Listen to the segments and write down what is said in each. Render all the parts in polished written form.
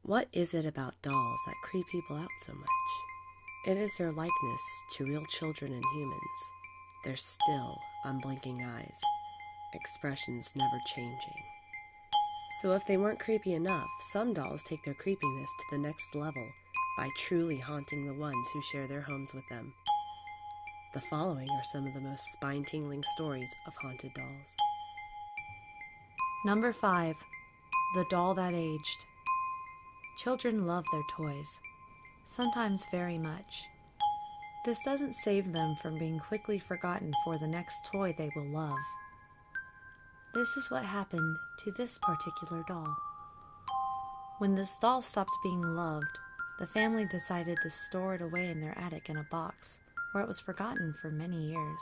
What is it about dolls that creep people out so much? It is their likeness to real children and humans, their still, unblinking eyes, expressions never changing. So if they weren't creepy enough, some dolls take their creepiness to the next level by truly haunting the ones who share their homes with them. The following are some of the most spine-tingling stories of haunted dolls. Number 5. The Doll That Aged. Children love their toys, sometimes very much. This doesn't save them from being quickly forgotten for the next toy they will love. This is what happened to this particular doll. When this doll stopped being loved, the family decided to store it away in their attic in a box, where it was forgotten for many years.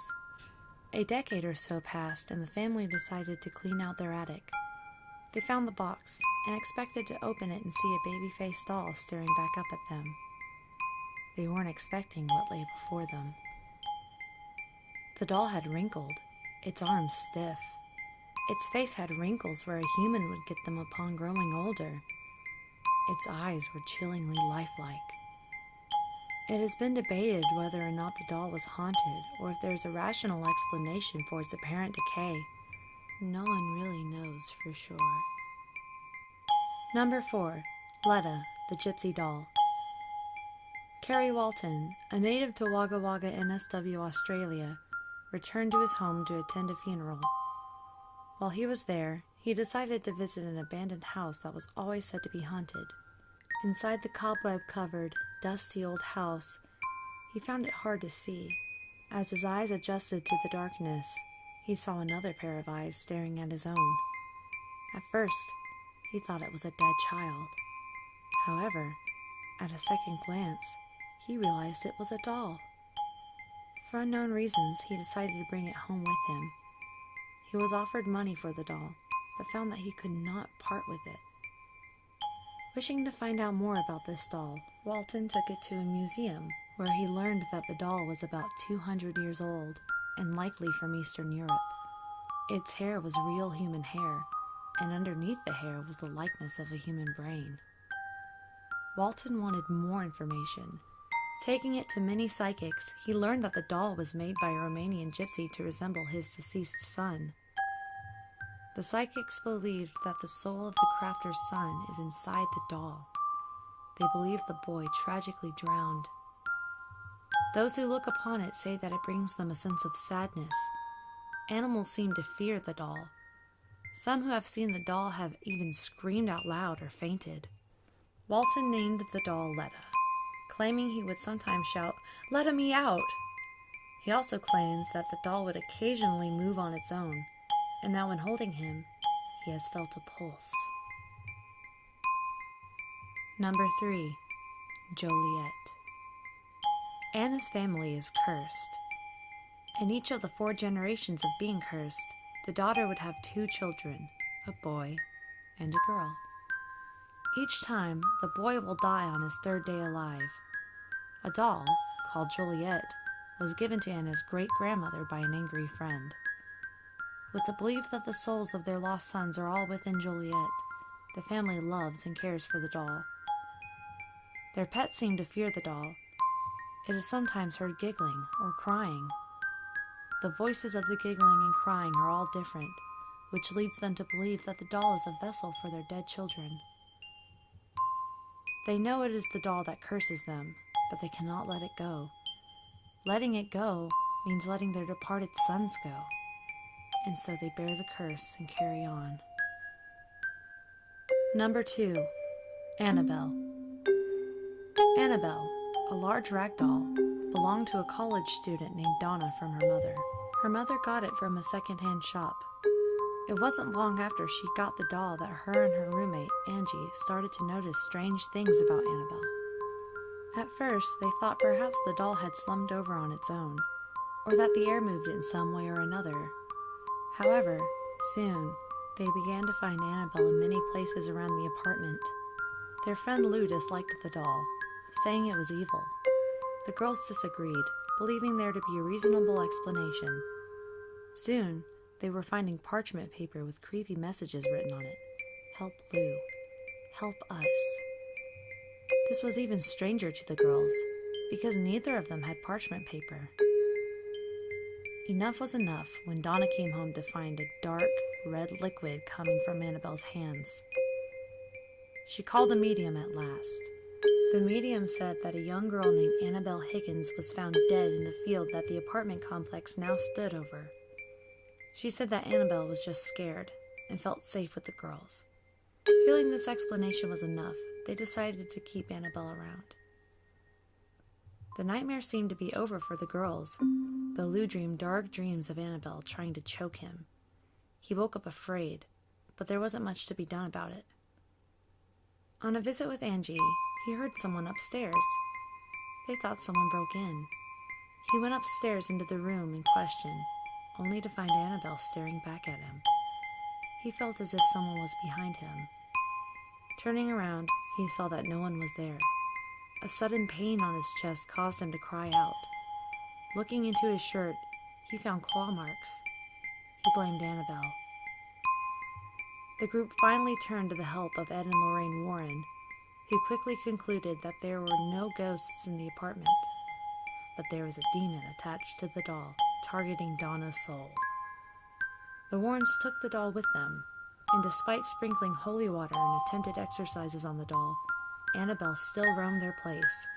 A decade or so passed, and the family decided to clean out their attic. They found the box and expected to open it and see a baby-faced doll staring back up at them. They weren't expecting what lay before them. The doll had wrinkled, its arms stiff. Its face had wrinkles where a human would get them upon growing older. Its eyes were chillingly lifelike. It has been debated whether or not the doll was haunted or if there is a rational explanation for its apparent decay. No one really knows for sure. Number 4. Letta, the Gypsy Doll. Kerry Walton, a native to Wagga Wagga, NSW, Australia, returned to his home to attend a funeral. While he was there, he decided to visit an abandoned house that was always said to be haunted. Inside the cobweb-covered, dusty old house, he found it hard to see. As his eyes adjusted to the darkness, he saw another pair of eyes staring at his own. At first, he thought it was a dead child. However, at a second glance, he realized it was a doll. For unknown reasons, he decided to bring it home with him. He was offered money for the doll, but found that he could not part with it. Wishing to find out more about this doll, Walton took it to a museum, where he learned that the doll was about 200 years old, and likely from Eastern Europe. Its hair was real human hair, and underneath the hair was the likeness of a human brain. Walton wanted more information. Taking it to many psychics, he learned that the doll was made by a Romanian gypsy to resemble his deceased son. The psychics believed that the soul of the crafter's son is inside the doll. They believe the boy tragically drowned. Those who look upon it say that it brings them a sense of sadness. Animals seem to fear the doll. Some who have seen the doll have even screamed out loud or fainted. Walton named the doll Letta, claiming he would sometimes shout, "Letta me out!" He also claims that the doll would occasionally move on its own, and that when holding him, he has felt a pulse. Number 3. Joliet. Anna's family is cursed. In each of the 4 generations of being cursed, the daughter would have 2 children, a boy and a girl. Each time, the boy will die on his 3rd day alive. A doll, called Joliet, was given to Anna's great-grandmother by an angry friend. With the belief that the souls of their lost sons are all within Joliet, the family loves and cares for the doll. Their pets seem to fear the doll. It is sometimes heard giggling or crying. The voices of the giggling and crying are all different, which leads them to believe that the doll is a vessel for their dead children. They know it is the doll that curses them, but they cannot let it go. Letting it go means letting their departed sons go, and so they bear the curse and carry on. Number 2. Annabelle. Annabelle, a large rag doll, belonged to a college student named Donna from her mother. Her mother got it from a second-hand shop. It wasn't long after she got the doll that her and her roommate, Angie, started to notice strange things about Annabelle. At first, they thought perhaps the doll had slumped over on its own, or that the air moved it in some way or another. However, soon, they began to find Annabelle in many places around the apartment. Their friend Lou disliked the doll, saying it was evil. The girls disagreed, believing there to be a reasonable explanation. Soon, they were finding parchment paper with creepy messages written on it. "Help Lou. Help us." This was even stranger to the girls, because neither of them had parchment paper. Enough was enough when Donna came home to find a dark, red liquid coming from Annabelle's hands. She called a medium at last. The medium said that a young girl named Annabelle Higgins was found dead in the field that the apartment complex now stood over. She said that Annabelle was just scared and felt safe with the girls. Feeling this explanation was enough, they decided to keep Annabelle around. The nightmare seemed to be over for the girls, but Lou dreamed dark dreams of Annabelle trying to choke him. He woke up afraid, but there wasn't much to be done about it. On a visit with Angie, he heard someone upstairs. They thought someone broke in. He went upstairs into the room in question, only to find Annabelle staring back at him. He felt as if someone was behind him. Turning around, he saw that no one was there. A sudden pain on his chest caused him to cry out. Looking into his shirt, he found claw marks. He blamed Annabelle. The group finally turned to the help of Ed and Lorraine Warren, who quickly concluded that there were no ghosts in the apartment, but there was a demon attached to the doll, targeting Donna's soul. The Warrens took the doll with them, and despite sprinkling holy water and attempted exorcises on the doll, Annabelle still roamed their place,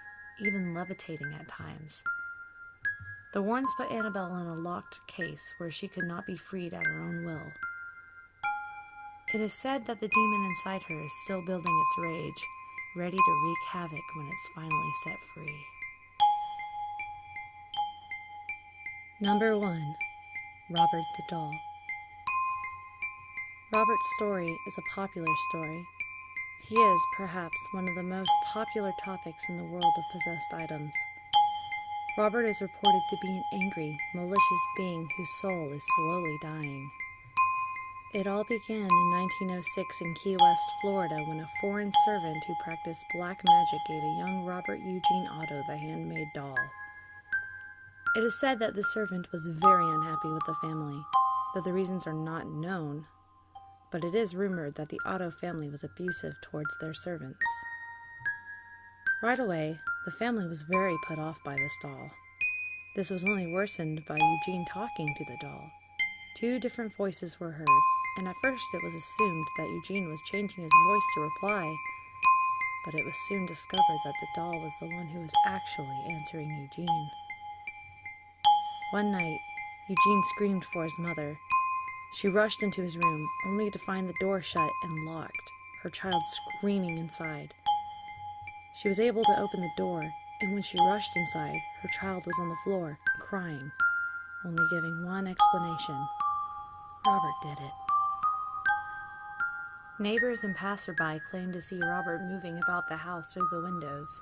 even levitating at times. The Warrens put Annabelle in a locked case where she could not be freed at her own will. It is said that the demon inside her is still building its rage, ready to wreak havoc when it's finally set free. Number 1. Robert the Doll. Robert's story is a popular story. He is, perhaps, one of the most popular topics in the world of possessed items. Robert is reported to be an angry, malicious being whose soul is slowly dying. It all began in 1906 in Key West, Florida, when a foreign servant who practiced black magic gave a young Robert Eugene Otto the handmade doll. It is said that the servant was very unhappy with the family, though the reasons are not known, but it is rumored that the Otto family was abusive towards their servants. Right away, the family was very put off by this doll. This was only worsened by Eugene talking to the doll. 2 different voices were heard, and at first it was assumed that Eugene was changing his voice to reply, but it was soon discovered that the doll was the one who was actually answering Eugene. One night, Eugene screamed for his mother. She rushed into his room, only to find the door shut and locked, her child screaming inside. She was able to open the door, and when she rushed inside, her child was on the floor, crying, only giving one explanation. Robert did it. Neighbors and passerby claimed to see Robert moving about the house through the windows.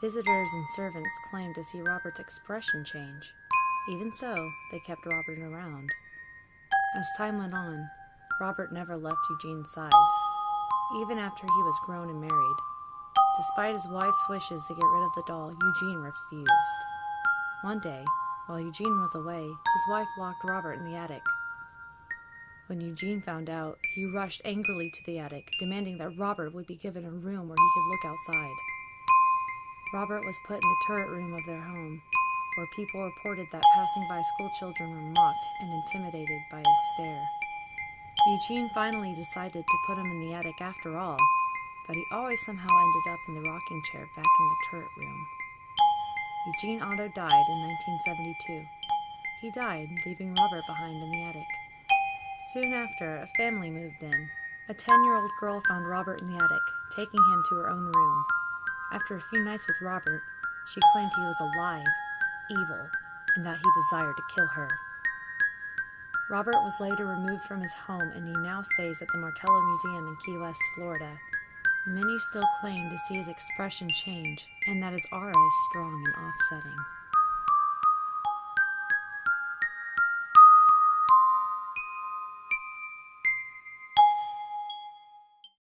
Visitors and servants claimed to see Robert's expression change. Even so, they kept Robert around. As time went on, Robert never left Eugene's side, even after he was grown and married. Despite his wife's wishes to get rid of the doll, Eugene refused. One day, while Eugene was away, his wife locked Robert in the attic. When Eugene found out, he rushed angrily to the attic, demanding that Robert would be given a room where he could look outside. Robert was put in the turret room of their home, where people reported that passing-by schoolchildren were mocked and intimidated by his stare. Eugene finally decided to put him in the attic after all, but he always somehow ended up in the rocking chair back in the turret room. Eugene Otto died in 1972. He died, leaving Robert behind in the attic. Soon after, a family moved in. A 10-year-old girl found Robert in the attic, taking him to her own room. After a few nights with Robert, she claimed he was alive, evil, and that he desired to kill her. Robert was later removed from his home, and he now stays at the Martello Museum in Key West, Florida. Many still claim to see his expression change, and that his aura is strong and offsetting.